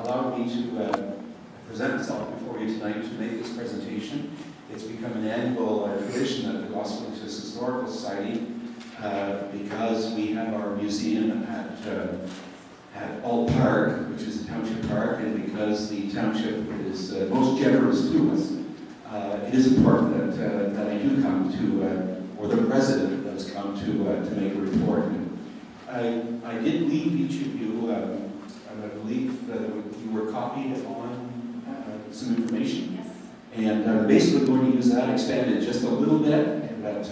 allowed me to present myself before you tonight to make this presentation. It's become an annual tradition at the Los Angeles Historical Society because we have our museum at Alt Park, which is the township park, and because the township is most generous to us. It is important that I do come to, or the president does come to make a report. I did leave each of you, I believe that you were copied on some information. Yes. And I'm basically going to use that, expand it just a little bit. But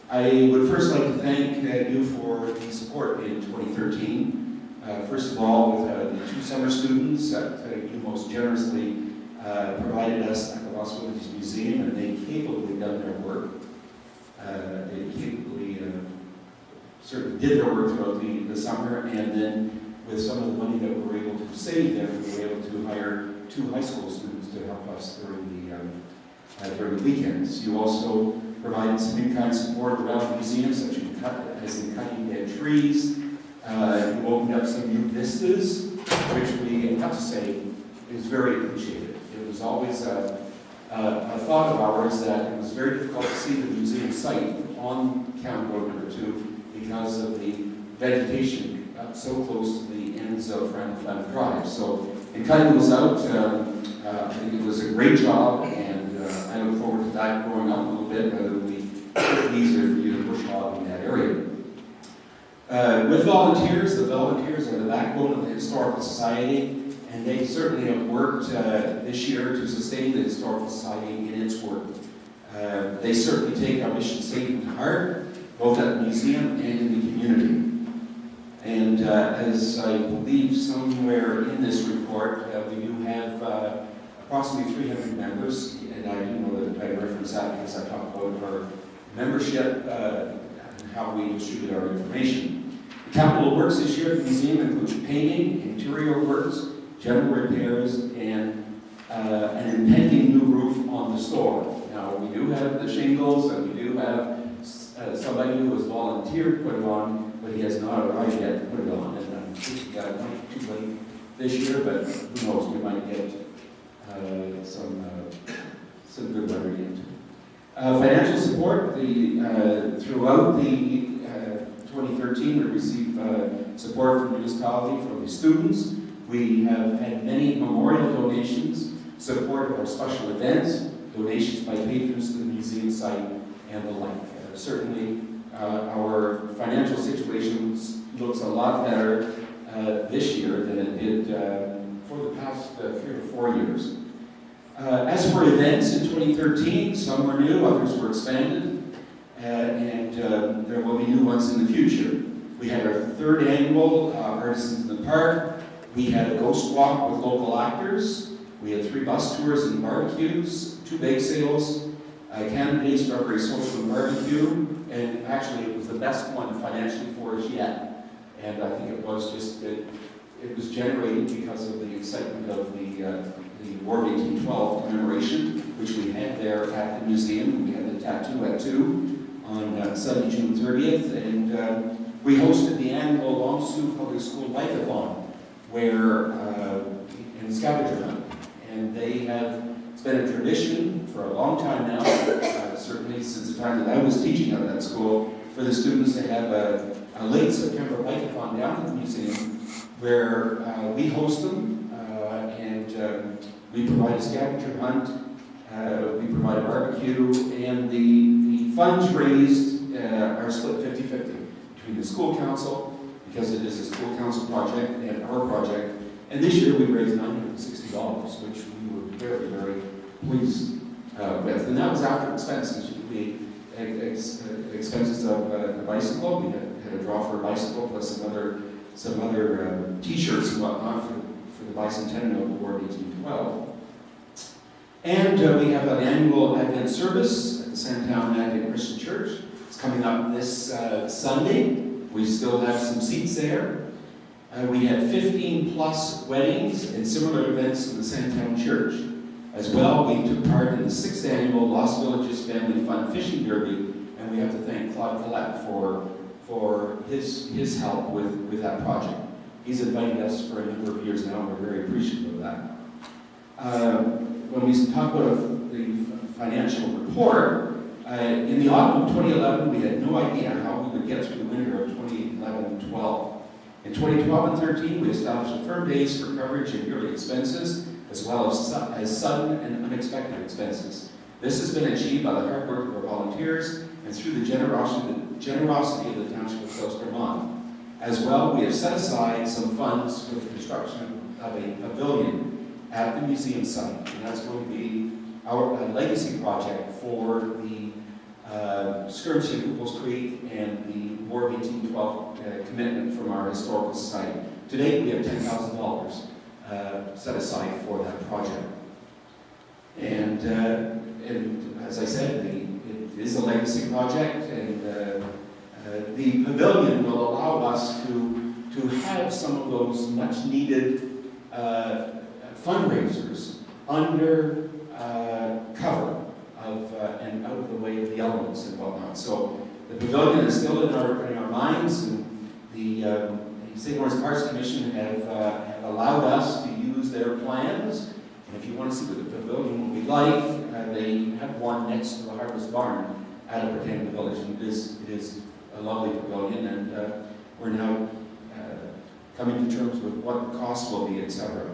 I would first like to thank you for the support in 2013. First of all, with the two summer students that you most generously provided us at the Las Vegas Museum, and they capably done their work. They capably certainly did their work throughout the summer, and then with some of the money that we were able to save there, we were able to hire 2 high school students to help us during the weekends. You also provided some in-kind support around the museum, such as in cutting dead trees. You opened up some new vistas, which we have to say is very appreciated. It was always a thought of ours that it was very difficult to see the museum site on County Road number 2 because of the vegetation so close to the ends of Brownell Drive. So in cutting those out, I think it was a great job, and I look forward to that growing up a little bit, whether it will be easier for you to bush hog in that area. With volunteers, the volunteers are the backbone of the Historical Society, and they certainly have worked this year to sustain the Historical Society in its work. They certainly take our mission statement to heart, both at the museum and in the community. And as I believe somewhere in this report, we do have approximately 300 members, and I do know that I reference that because I talk about our membership and how we distribute our information. The capital works this year at the museum include painting, interior works, general repairs, and an impending new roof on the store. Now, we do have the shingles, and we do have somebody who has volunteered to put it on, but he has not arrived yet to put it on. And I'm thinking it might be too late this year, but who knows, we might get some good weather into it. Financial support, throughout the 2013, we received support from the municipality, from the students. We have had many memorial donations, support of our special events, donations by patrons to the museum site, and the like. Certainly, our financial situation looks a lot better this year than it did for the past 3 or 4 years. As for events in 2013, some were new, others were expanded, and there will be new ones in the future. We had our 3rd annual Artisans in the Park. We had a ghost walk with local actors. We had 3 bus tours and barbecues, 2 bake sales, Canada Strawberry Social Barbecue, and actually it was the best one financially for us yet. And I think it was just that it was generated because of the excitement of the War of 1812 commemoration, which we had there at the museum. We had the tattoo at 2 on Sunday, June 30th, and we hosted the annual Long Sioux Public School Bike-a-thon, where in scavenger hunt, and they have. It's been a tradition for a long time now, certainly since the time that I was teaching at that school, for the students to have a late September bike-a-thon down at the museum where we host them and we provide a scavenger hunt, we provide a barbecue, and the funds raised are split 50-50 between the school council, because it is a school council project, and our project. And this year we raised $960, which we were very, very pleased with. And that was after expenses. The expenses of the bicycle. We had a draw for a bicycle plus some other T-shirts and whatnot for the bicentennial of the War of 1812. And we have an annual Advent service at the Sandtown Advent Christian Church. It's coming up this Sunday. We still have some seats there. We had 15+ weddings and similar events in the Sandtown Church. As well, we took part in the 6th annual Lost Villages Family Fun Fishing Derby, and we have to thank Claude Collette for his help with that project. He's invited us for a number of years now, and we're very appreciative of that. When we talk about the financial report, in the autumn of 2011, we had no idea how we would get through the winter of 2011-12. In 2012 and 13, we established a firm base for coverage of yearly expenses, as well as sudden and unexpected expenses. This has been achieved by the hard work of our volunteers and through the generosity of the Township of South Stormont. As well, we have set aside some funds for the construction of a pavilion at the museum site, and that's going to be our legacy project for the skirmishing at Hooples Creek and the War of 1812 commitment from our historical society. To date, we have $10,000 set aside for that project. And as I said, it is a legacy project, and the pavilion will allow us to have some of those much needed fundraisers under cover of and out of the way of the elements and whatnot. So the pavilion is still in our minds, and the St. Lawrence Parks Commission have allowed us to use their plans. And if you want to see what the pavilion will be like, they have one next to the Harvest Barn at a Britannia Village, and it is a lovely pavilion, and we're now coming to terms with what the cost will be, etc.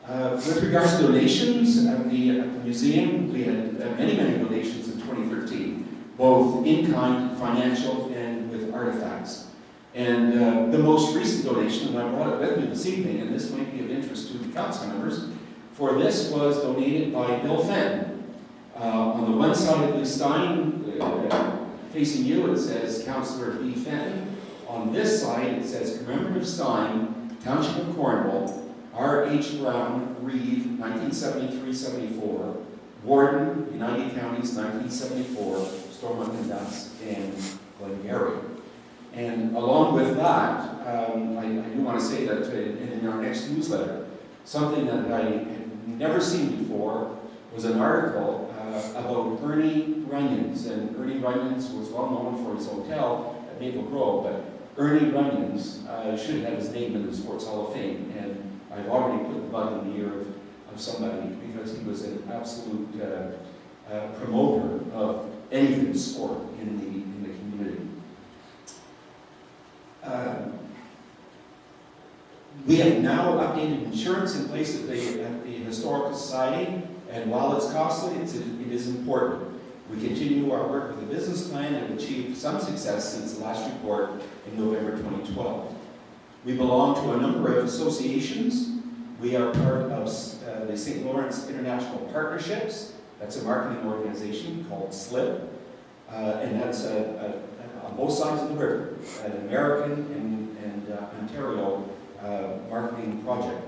With regards to donations at the museum, we had many donations in 2013, both in-kind, financial, and with artifacts. And the most recent donation, and I brought it with me this evening, and this might be of interest to the council members, for this was donated by Bill Fenn. On the one side of the sign, facing you, it says Councillor B. Fenn. On this side, it says Commemorative Sign, Township of Cornwall, R.H. Brown, Reeve, 1973-74, Warden, United Counties, 1974, Stormont and Dundas, and Glengarry. And along with that, I do want to say that in our next newsletter, something that I had never seen before was an article about Ernie Runyons. And Ernie Runyons was well known for his hotel at Maple Grove, but Ernie Runyons should have his name in the Sports Hall of Fame. And I've already put the bug in the ear of somebody, because he was an absolute promoter of anything sport in the community. We have now updated insurance in place at the Historical Society, and while it's costly, it is important. We continue our work with the business plan and achieved some success since the last report in November 2012. We belong to a number of associations. We are part of the St. Lawrence International Partnerships. That's a marketing organization called SLIP, and that's on both sides of the river, an American and Ontario marketing project.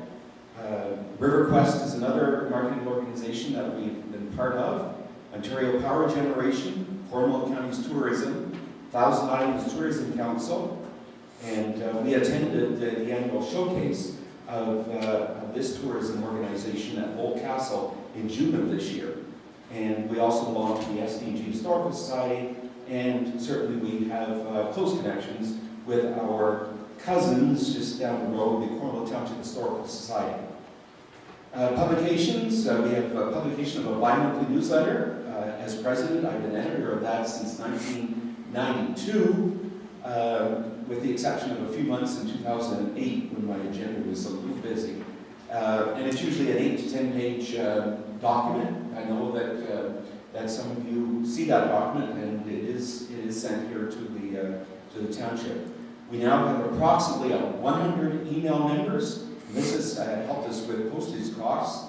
RiverQuest is another marketing organization that we've been part of. Ontario Power Generation, Cornwall County's Tourism, Thousand Islands Tourism Council, and we attended the annual showcase of this tourism organization at Lowell Castle in June of this year. And we also belong to the SDG Historical Society, and certainly we have close connections with our cousins just down the road, the Cornwall Township Historical Society. Publications, we have a publication of a bi-monthly newsletter. As president, I've been editor of that since 1992, with the exception of a few months in 2008 when my agenda was a little busy. And it's usually an 8 to 10 page document. I know that some of you see that document, and it is sent here to the township. We now have approximately 100 email members. This has helped us with postage costs.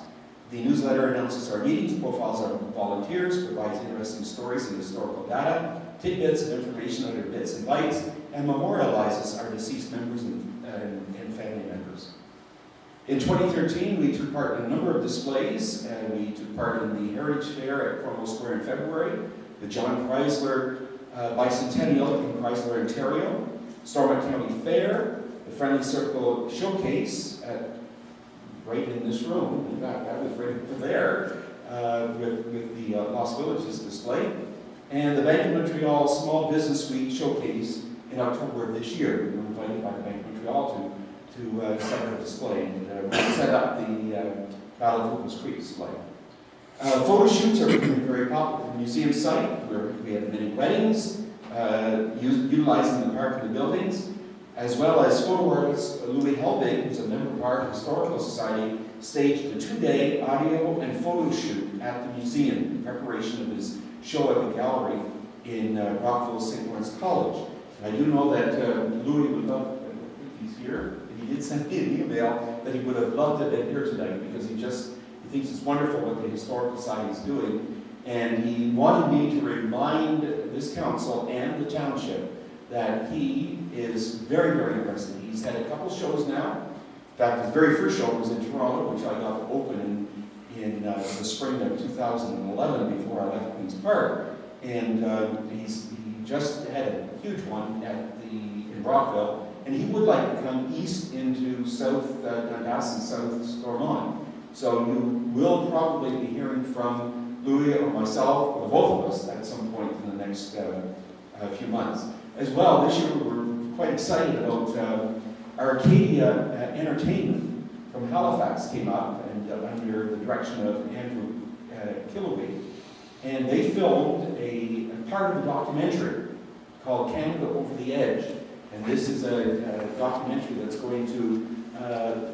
The newsletter announces our meetings, profiles our volunteers, provides interesting stories and historical data, tidbits of information under bits and bytes, and memorializes our deceased members and family members. In 2013, we took part in a number of displays, and we took part in the Heritage Fair at Cornwall Square in February, the John Chrysler Bicentennial in Chrysler, Ontario, Stormont County Fair, the Friendly Circle Showcase right in this room. In fact, that was right over there with the Lost Villages display, and the Bank of Montreal Small Business Week Showcase in October of this year. We were invited by the Bank of Montreal to set up a display. And we set up the Battle of Hoopers Creek display. Photo shoots are becoming very popular at the museum site, where we have many weddings, utilizing the park and the buildings, as well as photo artist Louis Helbig, who's a member of our Historical Society, staged a 2-day audio and photo shoot at the museum in preparation of his show at the gallery in Rockville St. Lawrence College. And I do know that Louis would love, I think he's here, and he did send me an email that he would have loved to have been here tonight, because he thinks it's wonderful what the Historical Society is doing. And he wanted me to remind this council and the township that he is very, very interested. He's had a couple shows now. In fact, his very first show was in Toronto, which I got to open in the spring of 2011 before I left Queen's Park. And he just had a huge one in Brownell. And he would like to come east into South Dundas and South Stormont. So you will probably be hearing from Louis or myself, or both of us, at some point in the next few months. As well, this year we're quite excited about Arcadia Entertainment from Halifax came up, and under the direction of Andrew Killoughby. And they filmed a part of the documentary called Canada Over the Edge. And this is a documentary that's going to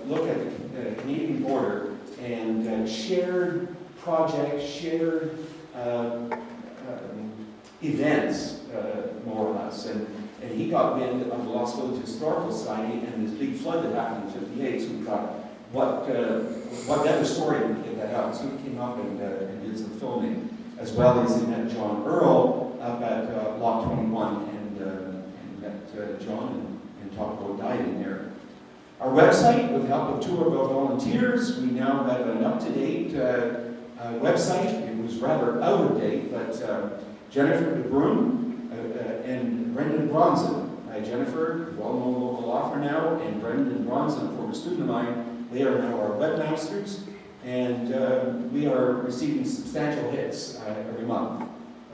look at the Canadian border and shared projects, shared events, more or less. And he got wind of the Lost Village Historical Society and this big flood that happened in '58. So we thought, what better story to get that out? So he came up and did some filming, as well as he met John Earl up at Lot 21 and met John and talked about diving there. Our website, with the help of 2 of our volunteers, we now have an up-to-date website. It was rather out of date, but Jennifer DeBrun and Brendan Bronson. Jennifer, well-known local author now, and Brendan Bronson, a former student of mine, they are now our webmasters, and we are receiving substantial hits every month,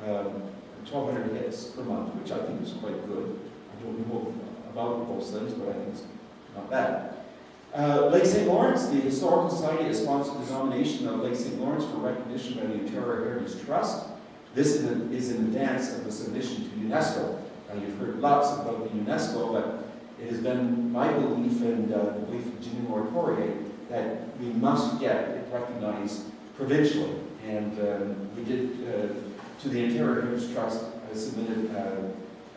1,200 hits per month, which I think is quite good. I don't know about those things, but I think it's not bad. Lake St. Lawrence, the Historical Society has sponsored the nomination of Lake St. Lawrence for recognition by the Ontario Heritage Trust. This is in advance of the submission to UNESCO. You've heard lots about the UNESCO, but it has been my belief and the belief of Jimmy Moore-Poirier that we must get it recognized provincially. And we did, to the Ontario Heritage Trust, submitted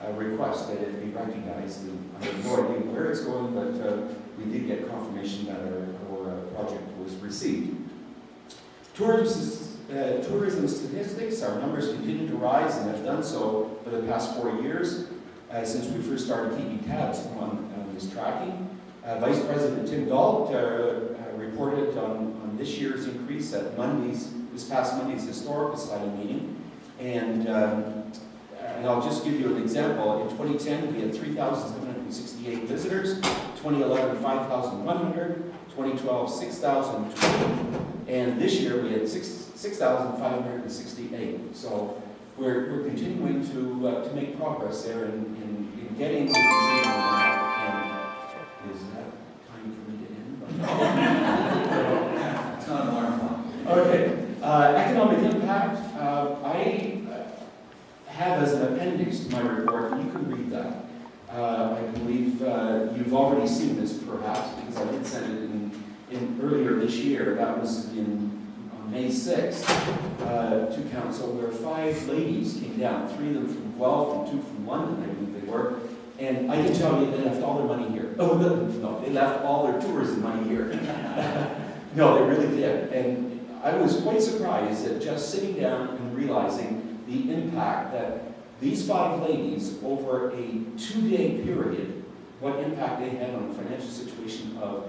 a request that it be recognized. And I have no idea where it's going, but we did get confirmation that our project was received. Tourism statistics, our numbers continue to rise and have done so for the past 4 years since we first started keeping tabs on this tracking. Vice President Tim Galt reported on this year's increase at this past Monday's Historical Society meeting. And I'll just give you an example. In 2010, we had 3,768 visitors, 2011, 5,100, 2012, 6,020, and this year we had 6,568. So we're continuing to make progress there in getting the museum on that. And is that time for me to end? It's not an alarm clock. Okay. Economic impact. I have as an appendix to my report, and you can read that. I believe you've already seen this, perhaps, because I did send it in earlier this year. That was on May 6th to council, where 5 ladies came down, 3 of them from Guelph and 2 from London, I believe they were. And I can tell you they left all their money here. Oh, no, they left all their tourism money here. No, they really did. And I was quite surprised at just sitting down and realizing the impact that these 5 ladies, over a 2-day period, what impact they had on the financial situation of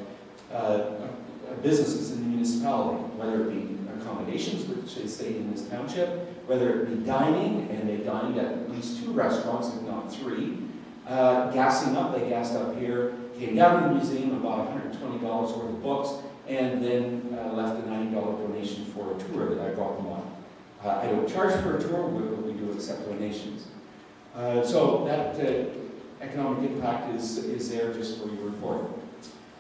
businesses in the municipality, whether it be accommodations, which they stayed in this township, whether it be dining, and they dined at least 2 restaurants, if not 3. Gassing up, they gassed up here, came down to the museum, about $120 worth of books, and then left a $90 donation for a tour that I brought them on. I don't charge for a tour, but we do accept donations. So that economic impact is there just for your report.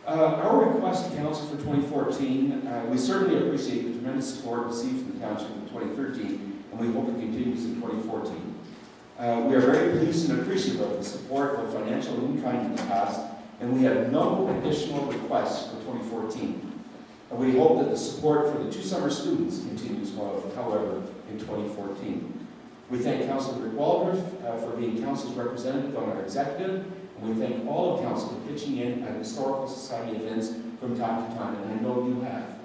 Our request to Council for 2014, we certainly appreciate the tremendous support received from the Township in 2013, and we hope it continues in 2014. We are very pleased and appreciative of the support, both financial and in kind, in the past, and we have no additional requests for 2014. And we hope that the support for the 2 summer students continues, however, in 2014. We thank Councillor Rick Waldorf for being Council's representative on our executive, and we thank all of Council for pitching in at Historical Society events from time to time, and I know you have.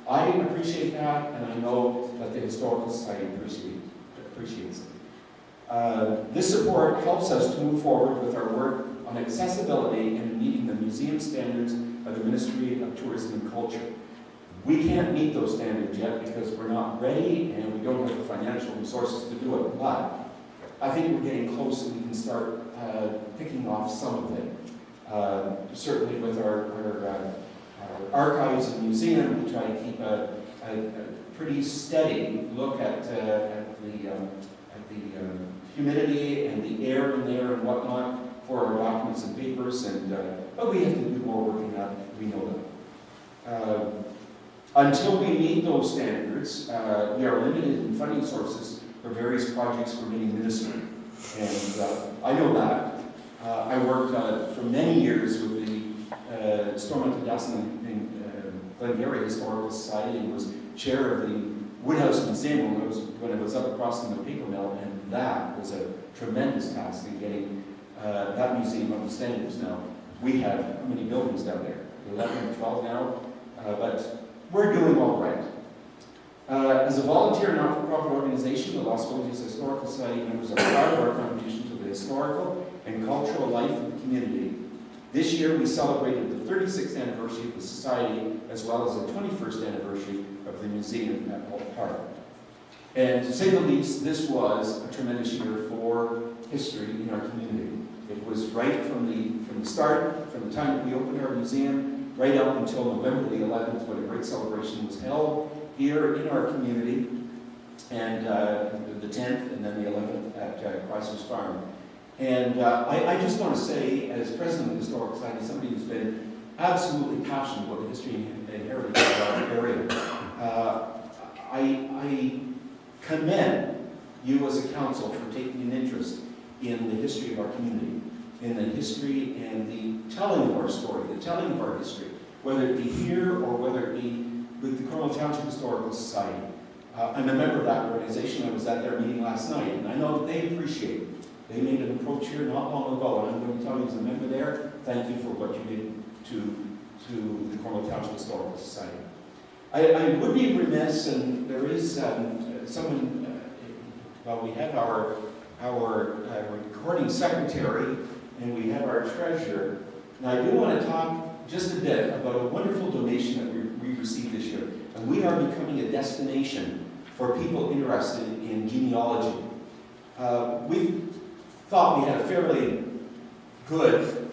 I appreciate that, and I know that the Historical Society appreciates it. This support helps us to move forward with our work on accessibility and meeting the museum standards of the Ministry of Tourism and Culture. We can't meet those standards yet because we're not ready and we don't have the financial resources to do it, but I think we're getting close and we can start picking off some of it. Certainly with our archives and museum, we try to keep a pretty steady look at the humidity and the air in there and whatnot for our documents and papers, but we have to do more work in that, we know that. Until we meet those standards, we are limited in funding sources for various projects for many ministry. And I know that. I worked for many years with the Stormont and Glengarry Historical Society and was chair of the Woodhouse Museum when it was up across from the paper mill, and that was a tremendous task in getting that museum up to standards now. We have how many buildings down there? 11 or 12 now, but we're doing all right. As a volunteer not-for-profit organization, the Las Vegas Historical Society members are proud of our contribution to the historical and cultural life of the community. This year we celebrated the 36th anniversary of the Society as well as the 21st anniversary of the museum at Holt Park. And to say the least, this was a tremendous year for history in our community. It was right from the start, from the time that we opened our museum, right up until November the 11th, when a great celebration was held here in our community, and the 10th and then the 11th at Chrysler's Farm. And I just want to say, as president of the Historical Society, somebody who's been absolutely passionate about the history and heritage of our area, I commend you as a council for taking an interest in the history of our community, in the history and the telling of our story, the telling of our history, whether it be here or whether it be with the Brownell Township Historical Society. I'm a member of that organization. I was at their meeting last night, and I know that they appreciate it. They made an approach here not long ago, and I'm going to tell you as a member there, thank you for what you did to the Brownell Township Historical Society. I would be remiss, and there is someone, well, we have our recording secretary, and we have our treasurer. And I do want to talk just a bit about a wonderful donation that we received this year. And we are becoming a destination for people interested in genealogy. We thought we had a fairly good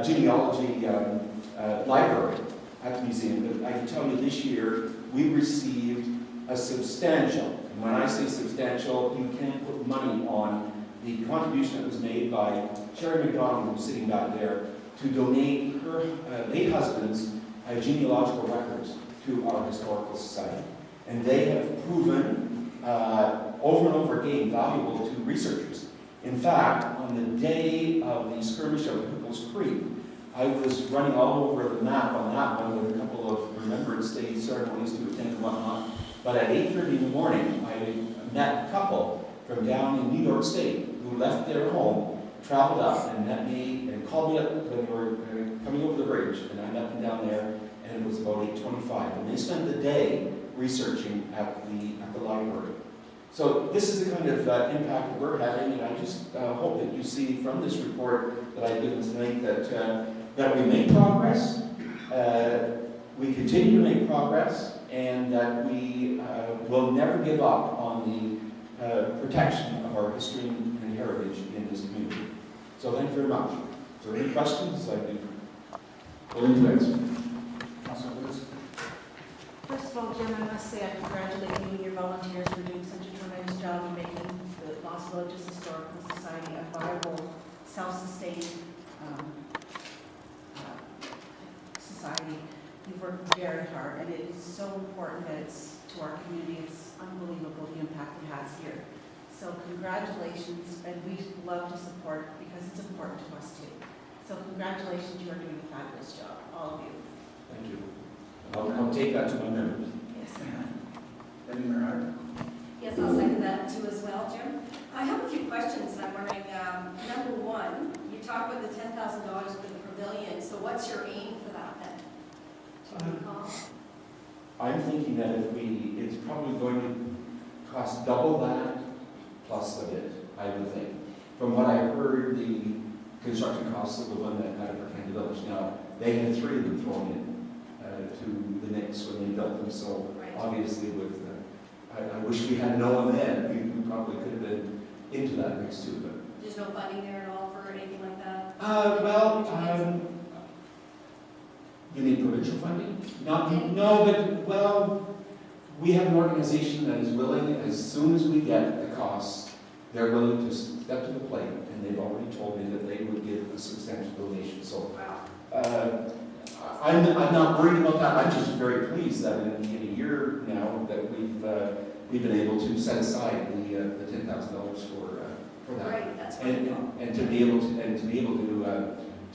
genealogy library at the museum, but I can tell you this year we received a substantial, and when I say substantial, you can't put money on the contribution that was made by Sherry McDonald, who's sitting back there, to donate her late husband's genealogical records to our historical society. And they have proven over and over again valuable to researchers. In fact, on the day of the skirmish of Pickles Creek, I was running all over the map on that one with a couple of Remembrance Day ceremonies to attend and whatnot. But at 8:30 in the morning, I met a couple from down in New York State who left their home, traveled up and met me and called me up when we were coming over the bridge, and I met them down there, and it was about 8:25. And they spent the day researching at the library. So this is the kind of impact that we're having, and I just hope that you see from this report that I've given tonight that we make progress, we continue to make progress, and that we will never give up on the protection of our history and heritage in this community. So thank you very much. If there are any questions, I'd be willing to answer. First of all, Jim, I must say I congratulate you and your volunteers for doing such a tremendous job in making the Las Vegas Historical Society a viable self-sustained society. You've worked very hard, and it is so important that it's to our community. It's unbelievable the impact it has here. So congratulations, and we love to support because it's important to us too. So congratulations, you are doing a fabulous job, all of you. Thank you. I'll take that to my members. Yes. Debbie Merhart? Yes, I'll second that too as well, Jim. I have a few questions, and I'm wondering, number one, you talked about the $10,000 for the pavilion, so what's your aim for that then? Do you recall? I'm thinking that it's probably going to cost double that plus a bit, I would think. From what I heard, the construction costs of the one that had a Canada Village, now, they had 3 of them thrown in to the mix when they built them, so Right. obviously with, I wish we had known then, we probably could have been into that mix too, but. There's no funding there at all for anything like that? You need provincial funding? No, but, well, we have an organization that is willing, as soon as we get the costs, they're willing to step to the plate, and they've already told me that they would give a substantial donation, so. Wow. I'm not worried about that, I'm just very pleased that in a year now that we've been able to set aside the $10,000 for that. Great, that's And, wonderful. and to be able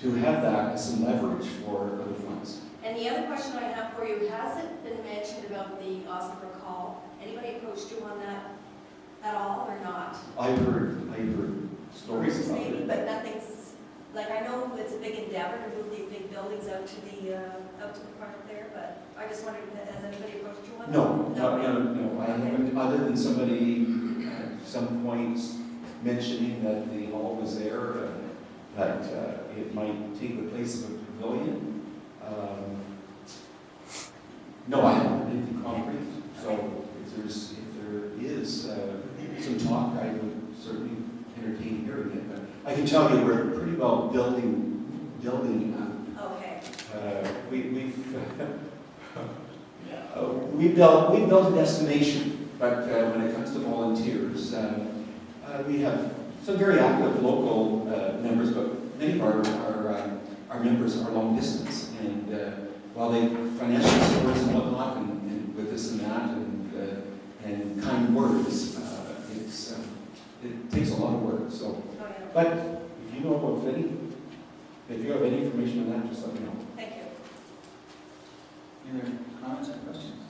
to have that as some leverage for other funds. And the other question I have for you, has it been mentioned about the Oscar call? Anybody approached you on that at all or not? I've heard stories about Maybe, it. but nothing's, like, I know it's a big endeavor to move these big buildings out to the park there, but I just wondered, has anybody approached you on that? No, I haven't, other than somebody at some point mentioning that the hall was there, that it might take the place of a pavilion. No, I haven't heard anything concrete, so if there is some talk, I would certainly entertain hearing it. But I can tell you we're pretty well building Okay. we built a destination, but when it comes to volunteers, we have some very active local members, but many of our members are long distance, and while they financially support us and whatnot, and with this and that, and kind words, it takes a lot of work. So, Oh, yeah. but if you know about if you have any information on that, just let me know. Thank you. Any other comments or questions?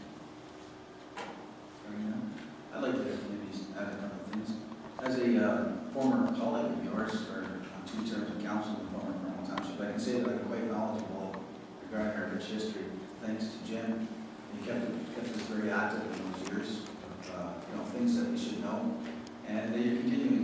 Hearing none. I'd like to maybe add a couple of things. As a former colleague of yours, or on 2 terms of council in former Brownell Township, I can say that I'm quite knowledgeable regarding our rich history. Thanks to Jim, he kept us very active in those years of things that we should know, and you're continuing